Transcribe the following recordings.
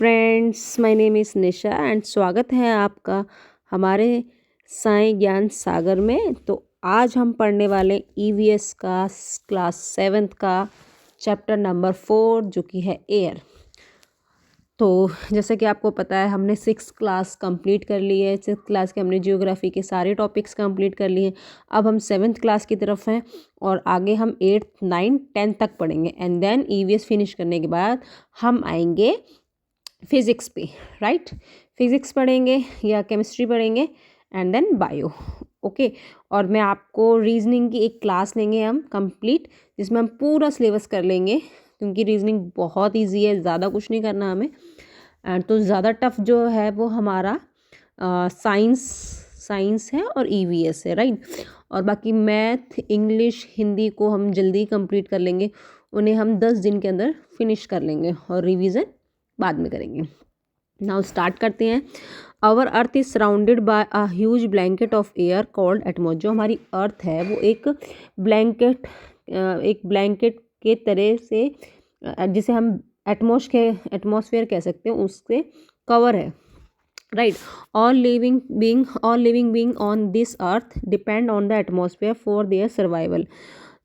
Friends, my name is Nisha and स्वागत है आपका हमारे साई ज्ञान सागर में। तो आज हम पढ़ने वाले ईवीएस का क्लास 7th का चैप्टर नंबर 4 जो कि है एयर। तो जैसे कि आपको पता है हमने 6th क्लास कंप्लीट कर ली है। 6th क्लास के हमने जियोग्राफी के सारे टॉपिक्स कंप्लीट कर लिए। अब हम 7th क्लास की तरफ हैं और आगे हम 8th 9th 10th तक पढ़ेंगे एंड देन ईवीएस फिनिश करने के बाद हम आएंगे फिज़िक्स पे, राइट। फिज़िक्स पढ़ेंगे या केमिस्ट्री पढ़ेंगे एंड देन बायो। ओके, और मैं आपको रीजनिंग की एक क्लास लेंगे हम कंप्लीट, जिसमें हम पूरा सिलेबस कर लेंगे क्योंकि रीजनिंग बहुत इजी है, ज़्यादा कुछ नहीं करना हमें। एंड तो ज़्यादा टफ जो है वो हमारा साइंस है और ईवीएस है, राइट। और बाकी मैथ, इंग्लिश, हिंदी को हम जल्दी कंप्लीट कर लेंगे, उन्हें हम 10 दिन के अंदर फिनिश कर लेंगे और रिवीजन बाद में करेंगे। नाउ स्टार्ट करते हैं। Our earth is surrounded by a huge blanket of air called atmos. जो हमारी अर्थ है वो एक ब्लैंकेट के तरह से जिसे हम एटमॉस्फेयर कह सकते हैं, उससे कवर है, right. All living being on this earth depend on the atmosphere for their survival.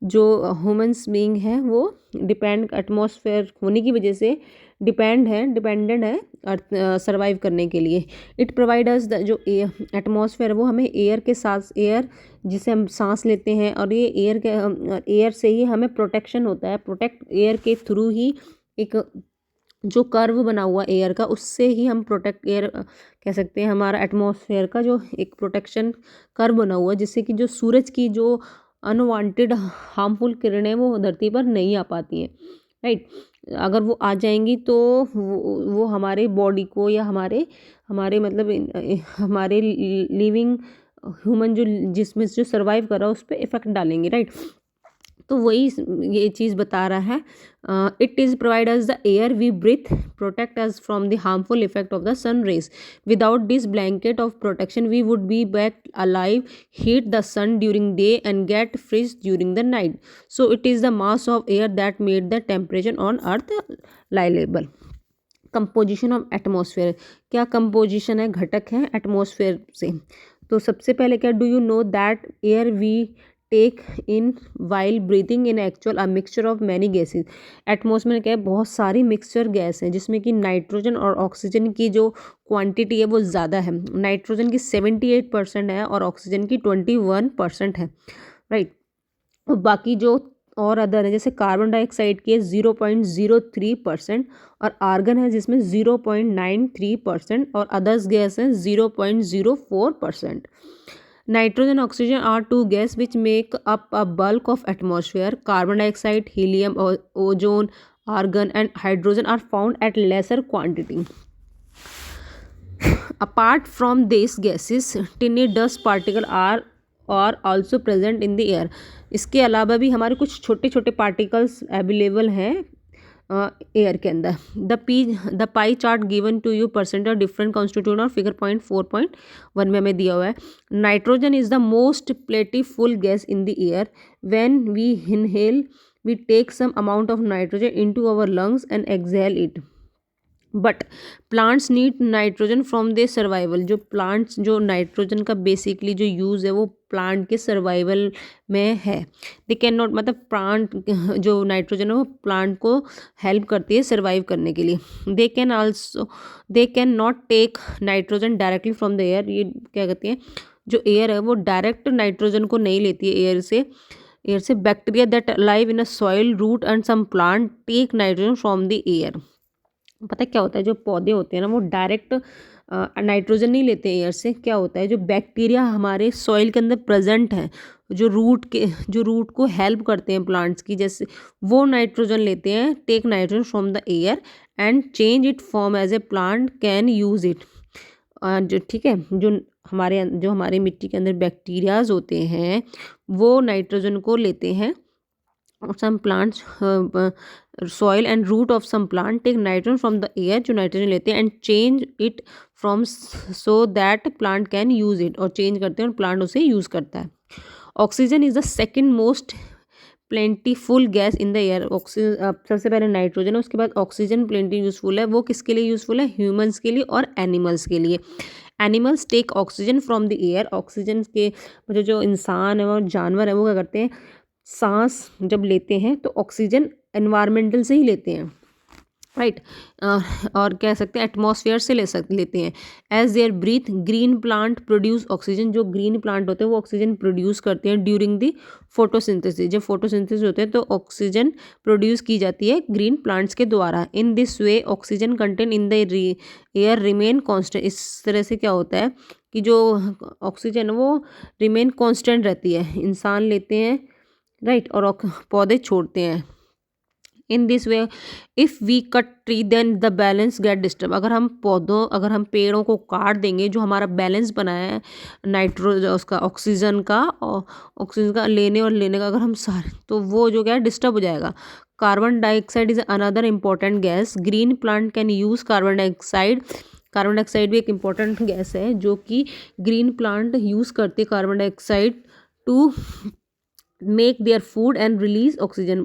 जो ह्यूमंस बीइंग है वो एटमॉस्फेयर होने की वजह से डिपेंडेंट है अर्थ सर्वाइव करने के लिए। इट प्रोवाइड अस जो एटमॉस्फेयर वो हमें एयर जिसे हम सांस लेते हैं, और ये एयर से ही हमें प्रोटेक्शन होता है। एयर के थ्रू ही एक जो कर्व बना हुआ एयर का, उससे ही हम एयर कह सकते हैं। हमारा एटमॉस्फेयर का जो एक प्रोटेक्शन कर्व बना हुआ है, जिससे कि जो सूरज की जो अनवांटेड हार्मफुल किरणें वो धरती पर नहीं आ पाती हैं, राइट। अगर वो आ जाएंगी तो वो हमारे बॉडी को या हमारे हमारे लिविंग ह्यूमन जो जिसमें जो सर्वाइव कर रहा है उस पर इफेक्ट डालेंगे, राइट। तो वही ये चीज़ बता रहा है। It is provide us the air we breathe, protect us from the harmful effect of the sun rays. Without this blanket of protection we would be baked alive, heat the sun during day and get freeze during the night. So it is the mass of air that made the temperature on earth livable. Composition of atmosphere, क्या composition है, घटक है atmosphere से। तो सबसे पहले क्या, do you know that air we take in while breathing in actual a mixture of many gases. Atmosphere में क्या है, बहुत सारी मिक्सचर गैस हैं, जिसमें कि नाइट्रोजन और ऑक्सीजन की जो क्वांटिटी है वो ज़्यादा है। नाइट्रोजन की 78% है और ऑक्सीजन की 21% है, राइट। और बाकी जो और अदर है, जैसे कार्बन डाइऑक्साइड की 0.03% और आर्गन है जिसमें 0.93% और अदर्स गैस हैं 0.04%। Nitrogen oxygen are two gas which make up a bulk of atmosphere. Carbon dioxide, helium, ozone, argon and hydrogen are found at lesser quantity. Apart from these gases, tiny dust particles are also present in the air. इसके अलावा भी हमारे कुछ छोटे छोटे particles available हैं air के अंदर। The pie chart given to you percent of different constitute और फिगर 4.1 में हमें दिया हुआ है। Nitrogen is the most plentiful gas in the air. When we inhale we take some amount of nitrogen into our lungs and exhale it. But plants need nitrogen from their survival. जो nitrogen का basically जो use है वो plant के survival में है। They can not, मतलब plant जो नाइट्रोजन है वो प्लांट को हेल्प करती है सर्वाइव करने के लिए। They can not take nitrogen directly from the air. ये क्या कहते हैं, जो एयर है वो डायरेक्ट नाइट्रोजन को नहीं लेती है एयर से। Bacteria that live in a soil, root and some plant take nitrogen from the air. पता है क्या होता है, जो पौधे होते हैं ना वो डायरेक्ट नाइट्रोजन नहीं लेते एयर से। क्या होता है, जो बैक्टीरिया हमारे सॉइल के अंदर प्रेजेंट हैं, जो रूट को हेल्प करते हैं प्लांट्स की, जैसे वो नाइट्रोजन लेते हैं, take nitrogen from the air and change it form as a plant can use it. जो ठीक है, जो हमारे मिट्टी के अंदर बैक्टीरियाज होते हैं वो नाइट्रोजन को लेते हैं। some plants soil and root of some plant take nitrogen from the air, जो नाइट्रोजन लेते हैं, and change it from so that plant can use it, और चेंज करते हैं और प्लांट उसे यूज़ करता है। Oxygen is the second most plentiful gas in the air. Oxygen सबसे पहले नाइट्रोजन है, उसके बाद ऑक्सीजन प्लेंटी यूजफुल है। वो किसके लिए यूजफुल है? ह्यूमंस के लिए और एनिमल्स के लिए। Animals take oxygen from the air. Oxygen के जो इंसान है और जानवर है वो क्या करते हैं, सांस जब लेते हैं तो ऑक्सीजन एनवायरमेंटल से ही लेते हैं, राइट। और कह सकते हैं एटमॉस्फेयर से लेते हैं। As there breathe green plant produce oxygen. जो ग्रीन प्लांट होते हैं वो ऑक्सीजन प्रोड्यूस करते हैं ड्यूरिंग दी फोटोसिंथेसिस। जब फोटोसिंथेसिस होते हैं तो ऑक्सीजन प्रोड्यूस की जाती है ग्रीन प्लांट्स के द्वारा। इन this way oxygen content in the air remain constant. इस तरह से क्या होता है कि जो ऑक्सीजन है वो रिमेन कॉन्स्टेंट रहती है, इंसान लेते हैं, राइट, और पौधे छोड़ते हैं। In this way if we cut tree then the balance get disturb. अगर हम पेड़ों को काट देंगे, जो हमारा बैलेंस बनाया है उसका ऑक्सीजन का लेने का, अगर हम सारे, तो वो जो क्या है डिस्टर्ब हो जाएगा। Carbon dioxide is another important gas. Green plant can use carbon dioxide. Carbon dioxide भी एक इम्पॉर्टेंट गैस है जो कि ग्रीन प्लांट यूज़ करते हैं carbon dioxide to make their food and release oxygen.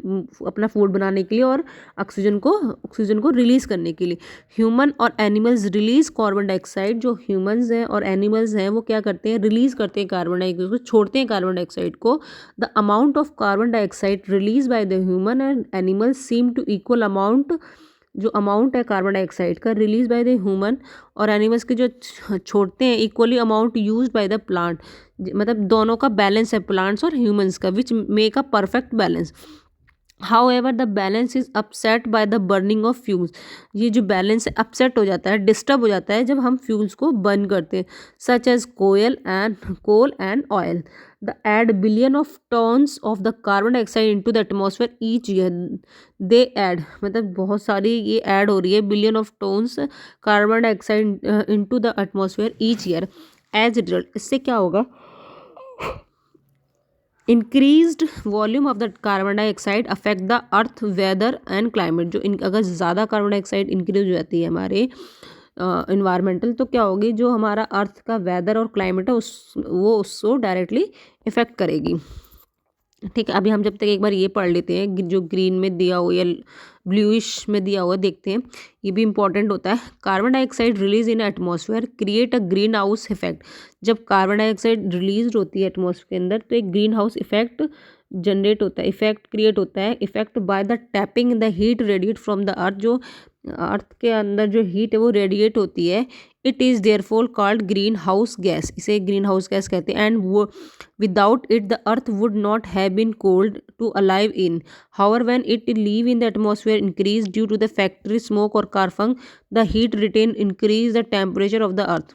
अपना फूड बनाने के लिए और ऑक्सीजन को रिलीज करने के लिए। ह्यूमन और एनिमल्स रिलीज कार्बन डाइऑक्साइड। जो ह्यूमंस हैं और एनिमल्स हैं वो क्या करते हैं, रिलीज करते हैं कार्बन डाइऑक्साइड को, छोड़ते हैं कार्बन डाइऑक्साइड को। The amount of carbon dioxide release by the human and animals seem to equal amount. जो अमाउंट है कार्बन डाइऑक्साइड का रिलीज बाय द ह्यूमन और एनिमल्स के जो छोड़ते हैं, equally amount used by the plant. मतलब दोनों का बैलेंस है, प्लांट्स और ह्यूमंस का, which make a perfect balance. However the balance is upset by the burning of fuels. ये जो बैलेंस है अपसेट हो जाता है, डिस्टर्ब हो जाता है जब हम फ्यूल्स को बर्न करते हैं, such as coal and oil. The add billion of tons of the carbon dioxide into the atmosphere each year. They add, मतलब बहुत सारी ये ऐड हो रही है, billion of tons carbon dioxide into the atmosphere each year. As a result, इससे क्या होगा, increased volume of the carbon dioxide affect the earth weather and climate. जो अगर ज़्यादा कार्बन डाइऑक्साइड इंक्रीज हो जाती है हमारे इन्वायरमेंटल, तो क्या होगी, जो हमारा अर्थ का वेदर और क्लाइमेट है वो उसको डायरेक्टली इफेक्ट करेगी। ठीक है, अभी हम जब तक एक बार ये पढ़ लेते हैं जो ग्रीन में दिया हुआ या ब्लूइश में दिया हुआ, देखते हैं, ये भी इंपॉर्टेंट होता है। Carbon dioxide release in atmosphere create a green house effect. जब कार्बन डाइऑक्साइड रिलीज होती है एटमॉस्फेयर के अंदर तो एक ग्रीन हाउस इफेक्ट जनरेट होता है, इफेक्ट क्रिएट होता है। Effect by the tapping the heat radiate from the अर्थ। जो अर्थ के अंदर जो हीट है वो रेडिएट होती है। It is therefore called green house gas. इसे ग्रीन हाउस गैस कहते हैं। एंड वो without it the earth would not have been cold to alive in. However when it leave in the atmosphere increase due to the factory smoke और car fumes the heat retain increase the temperature of the earth.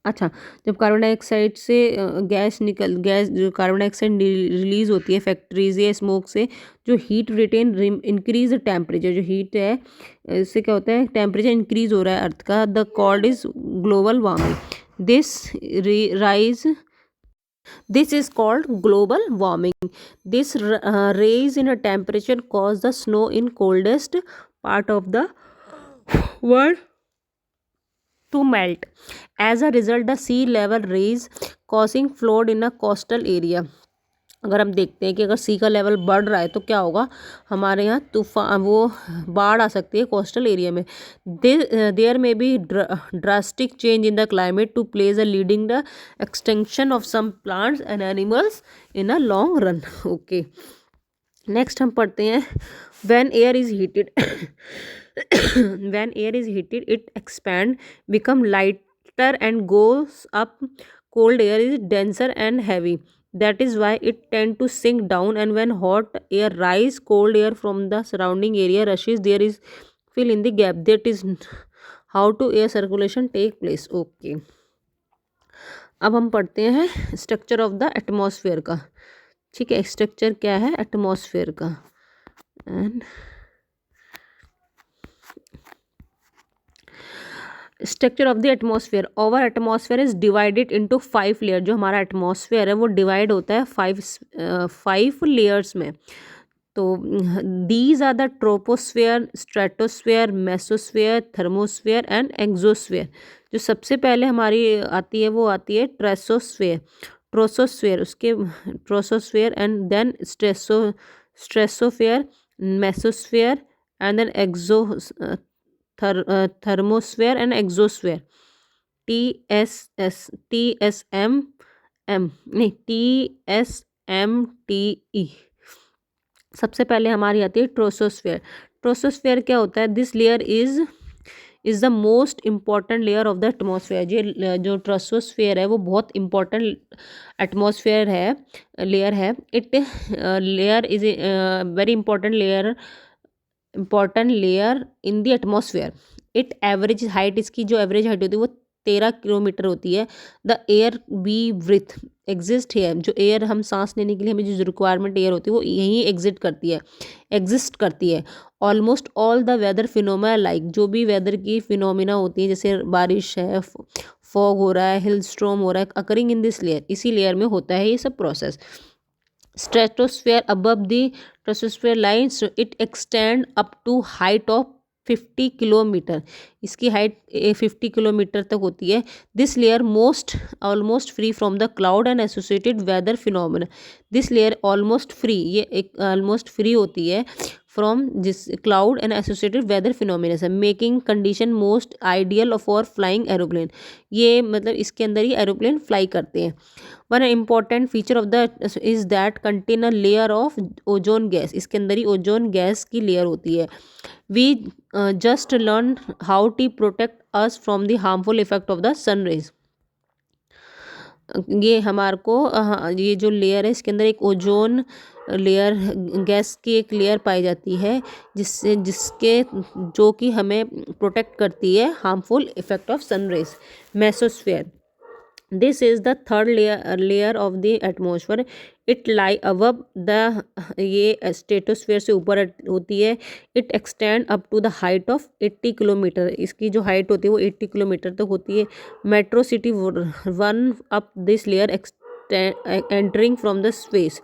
अच्छा, जब carbon dioxide से gas जो carbon dioxide release होती है factories या smoke से, जो हीट रिटेन इंक्रीज टेम्परेचर, जो हीट है इससे क्या होता है, टेम्परेचर इंक्रीज हो रहा है अर्थ का। The called is global warming. This is called global warming. This rise in a temperature cause the snow in coldest part of the world to melt. As a result, the sea level rise, causing flood in a coastal area. अगर हम देखते हैं कि अगर सी का level बढ़ रहा है तो क्या होगा, हमारे यहाँ तूफान, वो बाढ़ आ सकती है कोस्टल एरिया में। There may be drastic change in the climate to pledge a leading the extension of some plants and animals in a long run. Okay, next हम पढ़ते हैं when air is heated when air is heated it expand become lighter and goes up. Cold air is denser and heavy, that is why it tend to sink down, and when hot air rise cold air from the surrounding area rushes there is fill in the gap. That is how to air circulation take place. Okay, अब हम पढ़ते हैं structure of the atmosphere का। ठीक है, structure क्या है atmosphere का। And structure of the atmosphere, over atmosphere is divided into 5 layer. जो हमारा एटमॉस्फेयर है वो डिवाइड होता है 5 लेयर्स में। तो these are the troposphere, stratosphere, mesosphere, thermosphere and exosphere. जो सबसे पहले हमारी आती है वो आती है ट्रेसोस्फेयर। ट्रोसोस्फेयर, उसके troposphere and then stratosphere, mesosphere and then thermosphere and exosphere. TSM नहीं, TSMTE। सबसे पहले हमारी आती है ट्रोसोस्फेयर। ट्रोसोस्फेयर क्या होता है? This layer is the most important layer of the atmosphere. ये जो ट्रोसोस्फेयर है वो बहुत इम्पॉर्टेंट एटमॉस्फेयर है, लेयर है। It layer is very important layer in the atmosphere. It average height, इसकी जो एवरेज हाइट होती है वो 13 किलोमीटर होती है। The air be breathe exist है, जो एयर हम सांस लेने के लिए हमें जो रिक्वायरमेंट एयर होती है वो यहीं एग्जिस्ट करती है। Almost all the weather phenomena, like जो भी वेदर की फिनोमिना होती है, जैसे बारिश है, फॉग हो रहा है, हिल स्टॉर्म हो रहा है, अकरिंग इन दिस लेयर, इसी लेयर में होता है ये सब process. Stratosphere above the troposphere line, it extend up to height of 50 kilometre. इसकी हाइट 50 किलोमीटर तक होती है। This layer almost free from the cloud and associated weather phenomena. This layer almost free, ये एक ऑलमोस्ट फ्री होती है from जिस cloud and associated weather phenomena से, making condition most ideal for flying aeroplane. ये मतलब इसके अंदर ही एरोप्लेन फ्लाई करते हैं। One important feature of the is that contain a layer of ozone gas. इसके अंदर ही ओजोन गैस की लेयर होती है। We just learn how to protect us from the harmful effect of the sun rays. ये हमारे को ये जो लेयर है इसके अंदर एक ओजोन लेयर, गैस की एक लेयर पाई जाती है जिसके जो कि हमें प्रोटेक्ट करती है harmful effect of sun rays. Mesosphere, this is the third layer of the atmosphere. It lie above the, ये स्ट्रेटोस्फेयर से ऊपर होती है। It extend up to the height of 80 kilometre. इसकी जो हाइट होती है वो 80 किलोमीटर तक होती है। Metro city one up this layer entering from the space.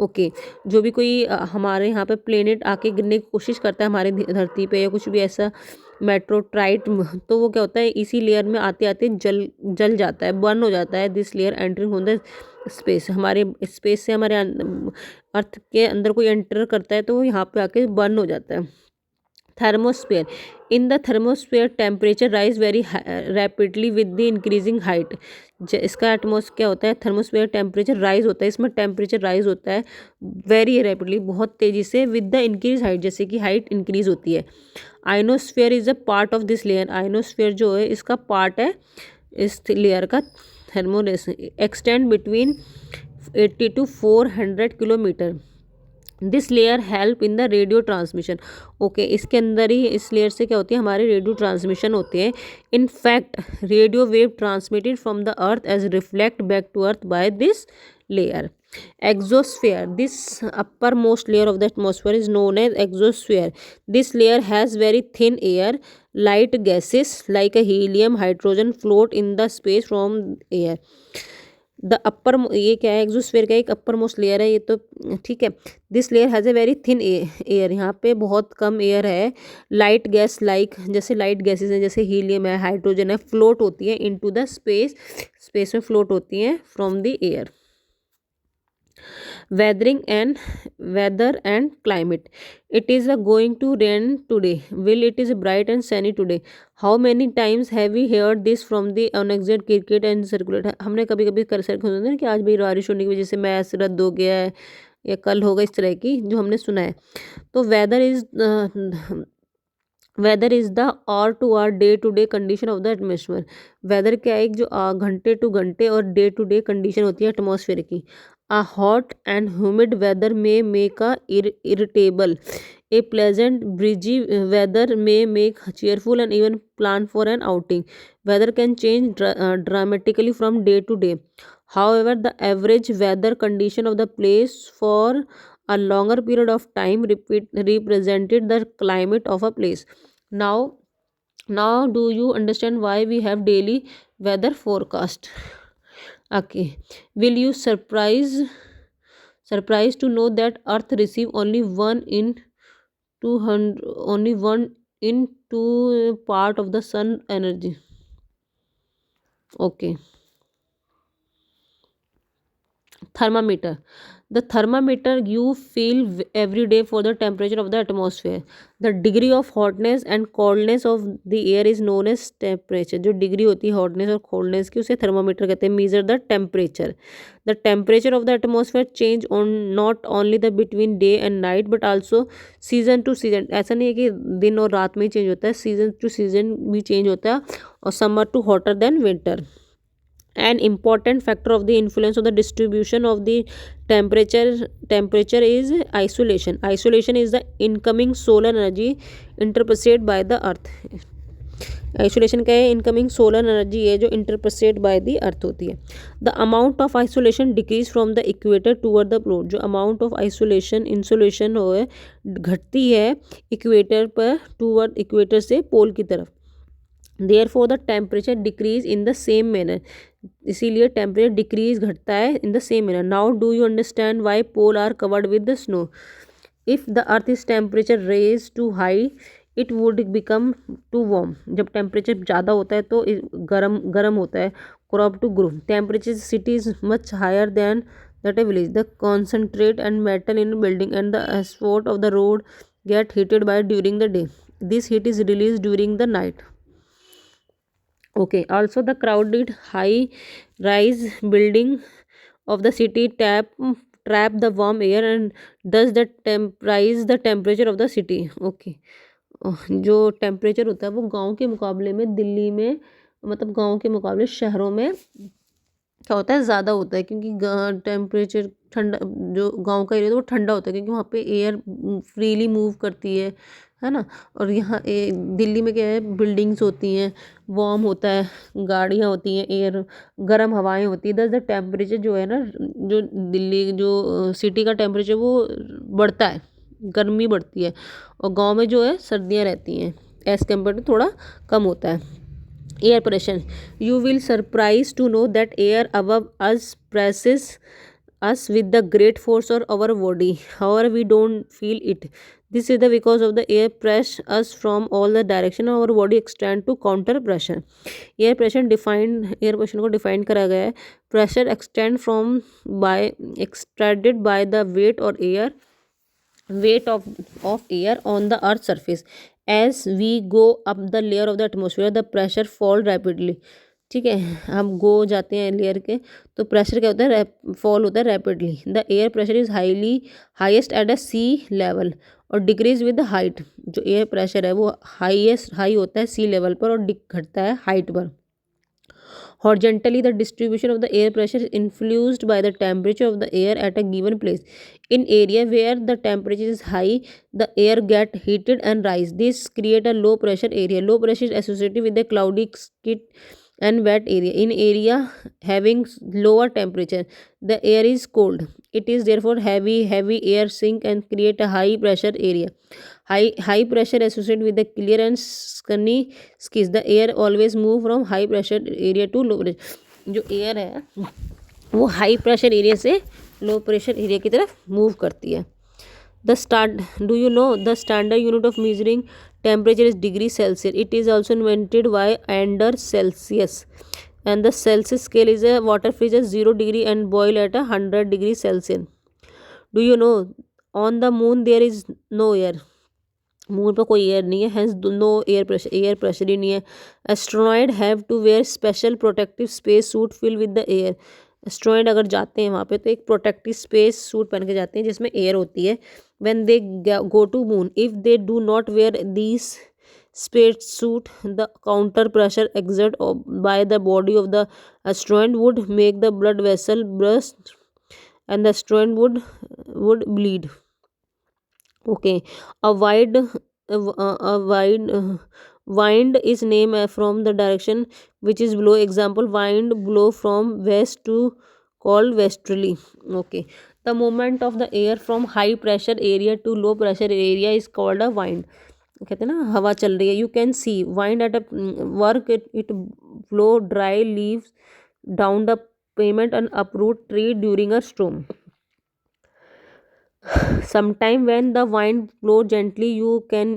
Okay, जो भी कोई हमारे यहाँ पे प्लेनेट आके गिरने की कोशिश करता है हमारे धरती पे, या कुछ भी ऐसा मेट्रोट्राइट, तो वो क्या होता है इसी लेयर में आते आते जल जाता है, बर्न हो जाता है। This layer entering on the space, हमारे स्पेस से हमारे अर्थ के अंदर कोई एंटर करता है तो वो यहाँ पे आके बर्न हो जाता है। Thermosphere, in the thermosphere temperature rise very rapidly with the increasing height. इसका एटमॉस क्या होता है? थर्मोस्फेयर टेम्परेचर राइज होता है, इसमें टेम्परेचर राइज होता है वेरी रैपिडली, बहुत तेज़ी से, विद द इंक्रीज हाइट, जैसे कि हाइट इंक्रीज होती है। Ionosphere is a part of this layer. Ionosphere जो है इसका पार्ट है इस लेयर का। Thermosphere extend between 80 to 400 kilometre. This layer help in the radio transmission. Okay, इसके अंदर ही इस लेयर से क्या होती है, हमारे रेडियो ट्रांसमिशन होते हैं। In fact radio wave transmitted from the earth as reflect back to earth by this layer. Exosphere, this uppermost layer of the atmosphere is known as exosphere. This layer has very thin air. Light gases like a helium, hydrogen float in the space from air. The upper, ये क्या है, exosphere का एक upper most layer है ये तो, ठीक है। This layer has a very thin air, यहाँ पे बहुत कम एयर है। लाइट गैस लाइक, जैसे लाइट गैसेस हैं, जैसे हीलियम है, हाइड्रोजन है, फ्लोट होती है इनटू द स्पेस, स्पेस में फ्लोट होती हैं from the air. Weather and climate. It is going to rain today. Will it is bright and sunny today? How many times have we heard this from the annexed cricket and circulate? हमने कभी कभी कर sir होता है कि आज भी बारिश होने की वजह से मैच रद्द हो गया है या कल होगा, इस तरह की जो हमने सुना है। तो weather is the hour to hour, day to day condition of the atmosphere. Weather क्या है, एक जो घंटे टू घंटे और डे टू डे कंडीशन होती है एटमॉस्फेयर की। A hot and humid weather may make a irritable. A pleasant breezy weather may make cheerful and even plan for an outing. Weather can change dramatically from day to day. However, the average weather condition of the place for a longer period of time represented the climate of a place. Now do you understand why we have daily weather forecast? Okay. Will you surprised to know that Earth receive only 1 in 200, only 1 in 2 part of the sun energy? Okay. Thermometer. The thermometer you feel every day for the temperature of the atmosphere. The degree of hotness and coldness of the air is known as temperature. जो degree होती है hotness और coldness की उसे thermometer कहते हैं. Measure the temperature. The temperature of the atmosphere change on not only the between day and night but also season to season. ऐसा नहीं है कि दिन और रात में ही change होता है, season to season भी change होता है और summer to hotter than winter. An important factor of the influence of the distribution of the temperature is isolation is the incoming solar energy interpreted by the earth. Isolation क्या है? Incoming solar energy है जो interpreted by the earth होती है. The amount of insolation decrease from the equator toward the pole. जो amount of isolation insolation हो है घटती है इक्वेटर पर टूवर्ड इक्वेटर से पोल की तरफ. Therefore the temperature decrease in the same manner. इसीलिए टेम्परेचर डिक्रीज घटता है in the same manner. Now do you understand why pole are covered with the snow. If the earth is temperature raise to high it would become too warm. जब temperature ज़्यादा होता है तो गर्म होता है. Crop to grow. Temperature city is much higher than that a village. The concentrate and metal in building and the asphalt of the road gate heated by during the day. This heat is release during the night. Okay, also the crowded high rise building of the city trap the warm air and thus rise the temperature of the city. Okay. जो temperature होता है वो गांव के मुकाबले में दिल्ली में मतलब गांव के मुकाबले शहरों में क्या होता है ज़्यादा होता है क्योंकि टेम्परेचर ठंडा जो गांव का एरिया है वो ठंडा होता है क्योंकि वहाँ पे एयर फ्रीली मूव करती है ना. और यहाँ दिल्ली में क्या है बिल्डिंग्स होती हैं वार्म होता है गाड़ियाँ होती हैं एयर गर्म हवाएं होती है. दस द टेम्परेचर जो है ना जो दिल्ली जो सिटी का टेम्परेचर वो बढ़ता है गर्मी बढ़ती है और गांव में जो है सर्दियाँ रहती हैं एज़ कम्पेयर टू थोड़ा कम होता है. Air pressure. You will surprised to know that air above us presses us with the great force of our body. However, we don't feel it. This is the because of the air press us from all the direction. Our body extend to counter pressure. Air pressure को define करा गया है. Pressure extended by the weight of air on the earth's surface. As we go up the layer of the atmosphere the pressure fall rapidly. ठीक है हम गो जाते हैं layer के तो प्रेशर क्या होता है फॉल होता है rapidly. The air pressure is highest at a sea level और डिक्रीज विद द हाइट. जो एयर प्रेशर है वो हाई होता है सी लेवल पर और घटता है हाइट पर. Horizontally, the distribution of the air pressure is influenced by the temperature of the air at a given place. In area where the temperature is high, the air get heated and rise. This create a low pressure area. Low pressure is associated with the cloudy sky and wet area. In area having lower temperature, the air is cold. It is therefore heavy air sink and create a high pressure area. High pressure associated with the clear and sunny skies. The air always move from high pressure area to low pressure. जो air है वो high pressure area से low pressure area की तरफ move करती है. Do you know the standard unit of measuring temperature is degree Celsius. It is also invented by Anders Celsius. And the Celsius scale is a water freezes 0 degree and boil at 100 degree Celsius. Do you know on the moon there is no air. Moon पर कोई air नहीं है hence no air pressure ही नहीं है. Astronaut have to wear special protective space suit fill with the air. Astronaut अगर जाते हैं वहाँ पे तो एक प्रोटेक्टिव स्पेस सूट पहन के जाते हैं जिसमें एयर होती है. When they go to moon if they do not wear these space suit the counter pressure exerted by the body of the astronaut would make the blood vessel burst and the astronaut would bleed. Okay, a wide wind is named from the direction which is blow. Example, wind blow from west to called westerly. Okay, the movement of the air from high pressure area to low pressure area is called a wind. कहते हैं ना हवा चल रही है. You can see wind at a work it blow dry leaves down the payment and uproot tree during a storm. Sometime when the wind blow gently you can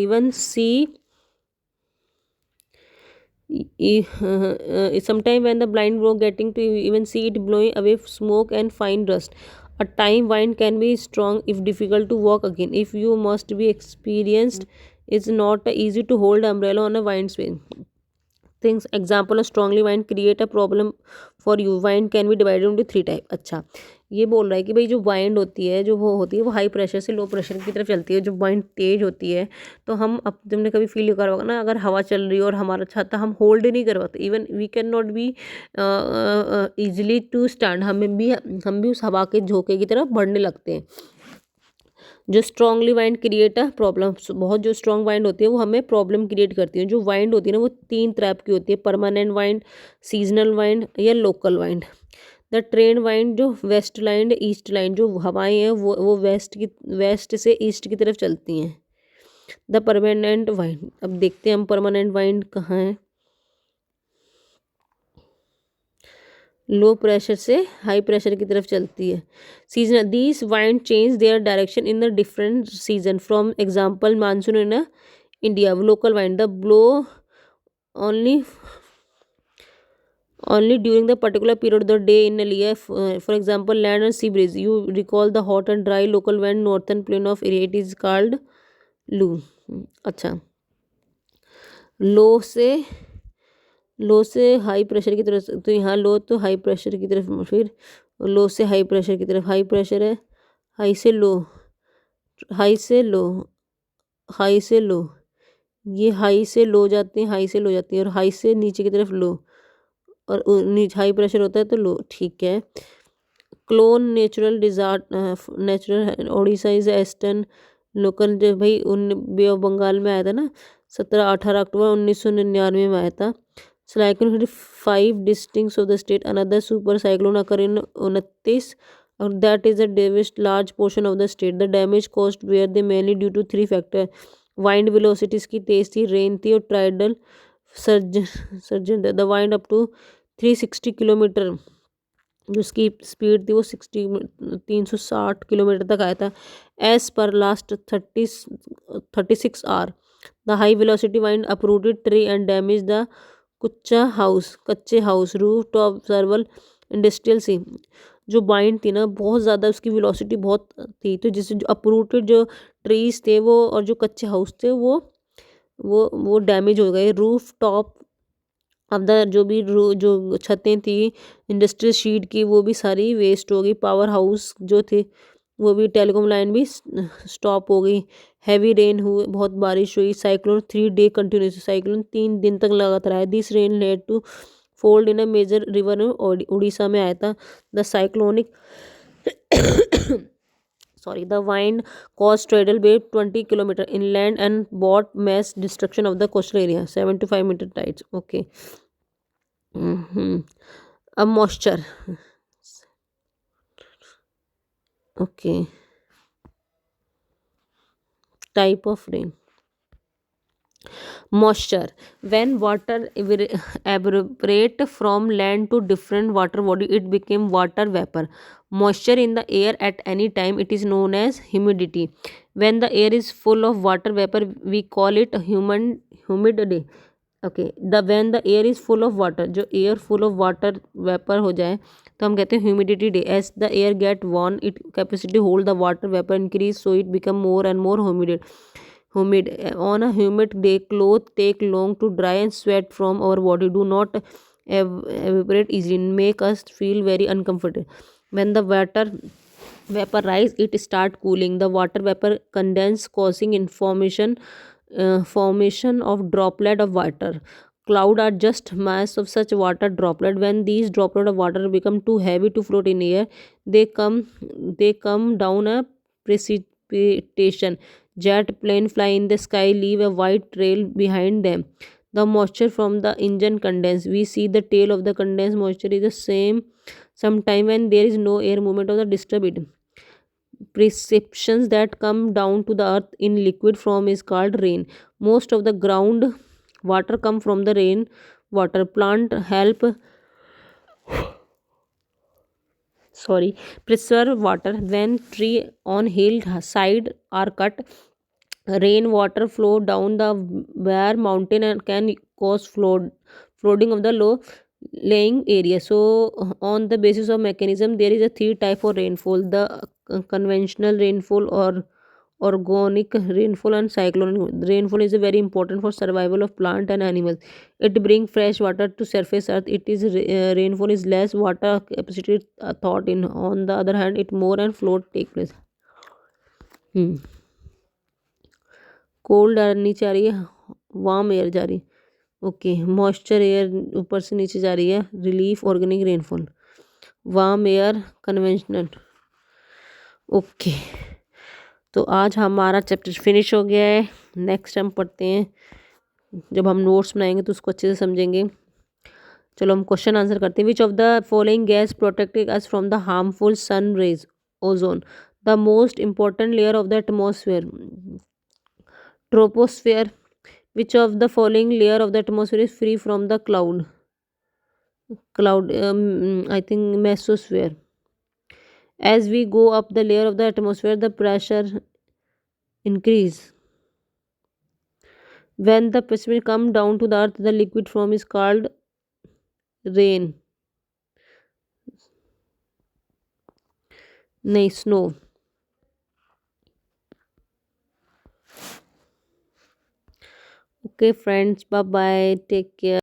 even see Sometime when the blind were getting to even see it blowing away smoke and fine dust. A time wind can be strong if difficult to walk again. If you must be experienced, it's not easy to hold umbrella on a wind swing. Things example of strongly wind create a problem for you. Wind can be divided into three type. अच्छा, ये बोल रहा है कि भाई जो wind होती है, जो वो होती है, वो हाई प्रेशर से लो प्रेशर की तरफ चलती है। जो वाइंड तेज होती है तो हम, अब तुमने कभी फील करा होगा ना, अगर हवा चल रही है और हमारा छाता हम होल्ड नहीं कर पाते, even we can not be easily to stand, हम भी उस हवा के झोंके की तरफ बढ़ने लगते हैं। जो strongly wind create a problem, बहुत जो स्ट्रांग वाइंड होती है वो हमें प्रॉब्लम क्रिएट करती है। जो वाइंड होती है ना वो तीन टाइप की होती है, परमानेंट वाइंड, सीजनल वाइंड या local wind. The train wind, जो वेस्ट लाइन ईस्ट लाइन, जो हवाएं हैं वो वेस्ट से ईस्ट की तरफ चलती हैं। द परमानेंट वाइंड, अब देखते हैं हम परमानेंट वाइंड कहाँ है। लो प्रेशर से हाई प्रेशर की तरफ चलती है। Season, these wind change their direction in the different season. From example monsoon in India, local wind the blow only during the particular period of the day in a year. For example, land and sea breeze. You recall the hot and dry local wind northern plain of area. It is called लू। अच्छा, लो से high pressure की तरफ, तो यहाँ लो तो high pressure की तरफ, फिर लो से हाई प्रेशर की तरफ। हाई प्रेशर है, हाई से लो, हाई से लो, हाई से लो, ये हाई से लो जाते हैं, हाई से लो जाती है, और हाई से नीचे की तरफ लो, और नीचे हाई प्रेशर होता है तो लो। ठीक है। Clone natural disaster, natural Odisha is astern local, जो भाई बे ऑफ बंगाल में आया था ना, 18 अक्टूबर 1999 में आया था। Cyclone hit 5 districts of the state. Another super cyclone occur in 29 और that is a devastate large portion of the state. The damage cost were they mainly due to 3 factor. Wind velocity इसकी तेज थी, rain थी, और tidal surge. The wind up to 360 kilometre, जो उसकी speed थी वो 360 किलोमीटर तक आया था। As per last 36 hour the high velocity wind uprooted tree and damage the कच्चे house roof top several industrial sea. जो वाइंड थी ना बहुत ज़्यादा, उसकी वेलोसिटी बहुत थी, तो जिससे जो अपरूटेड जो ट्रीज थे वो, और जो कच्चे हाउस थे वो डैमेज हो गए। रूफ टॉप अब द जो छतें थी इंडस्ट्रियल शीट की वो भी सारी वेस्ट हो गई। पावर हाउस जो थे वो भी, टेलीकॉम लाइन भी स्टॉप हो गई। हैवी रेन हुए, बहुत बारिश हुई। साइक्लोन 3 डे कंटिन्यूस, साइक्लोन 3 दिन तक लगातार आया। This rain led to flood in a major river, Orissa में आया था। The cyclonic sorry, the wind caused tidal wave 20 kilometer inland and brought mass destruction of the coastal area. 7 to 5 meter tides. Okay. A moisture. Okay. Type of rain. Moisture, when water evaporate from land to different water body, it became water vapor. Moisture in the air at any time, it is known as humidity. When the air is full of water vapor, we call it humid day. Okay, when the air is full of water, जो air full of water vapour हो जाए तो हम कहते हैं humidity day. As the air get warm, it capacity hold the water vapour increase, so it become more and more humid. On a humid day, clothes take long to dry and sweat from our body do not evaporate easily, make us feel very uncomfortable. When the water vapor rise, it start cooling. The water vapor condense, causing formation of droplet of water. Cloud are just mass of such water droplet. When these droplet of water become too heavy to float in air, they come down a precipitation. Jet plane fly in the sky, leave a white trail behind them. The moisture from the engine condense. We see the tail of the condensed moisture is the same sometime when there is no air movement of the disturb it. Precipitations that come down to the earth in liquid form is called rain. Most of the ground water come from the rain water. Plant help preserve water. When tree on hill side are cut, rain water flow down the bare mountain and can cause flooding of the low laying area. So on the basis of mechanism, there is a three type of rainfall: the conventional rainfall, or organic rainfall, and cyclonic rainfall is very important for survival of plant and animals. It brings fresh water to surface earth. It is rainfall is less water capacity thought in. On the other hand, it more and flood take place. hmm. Cold air नीचे आ रही है, warm air जा रही है। Okay, moisture air ऊपर से नीचे जा रही है, relief organic rainfall, warm air conventional. Okay, तो आज हमारा चैप्टर फिनिश हो गया है। नेक्स्ट हम पढ़ते हैं, जब हम नोट्स बनाएंगे तो उसको अच्छे से समझेंगे। चलो हम क्वेश्चन आंसर करते हैं। Which of the following gas protecting us from the harmful sun rays? Ozone. The most important layer of the atmosphere? Troposphere. Which of the following layer of the atmosphere is free from the I think mesosphere. As we go up the layer of the atmosphere, the pressure increase. When the precipitation come down to the earth, the liquid form is called rain. नहीं, snow. Okay friends, bye bye, take care.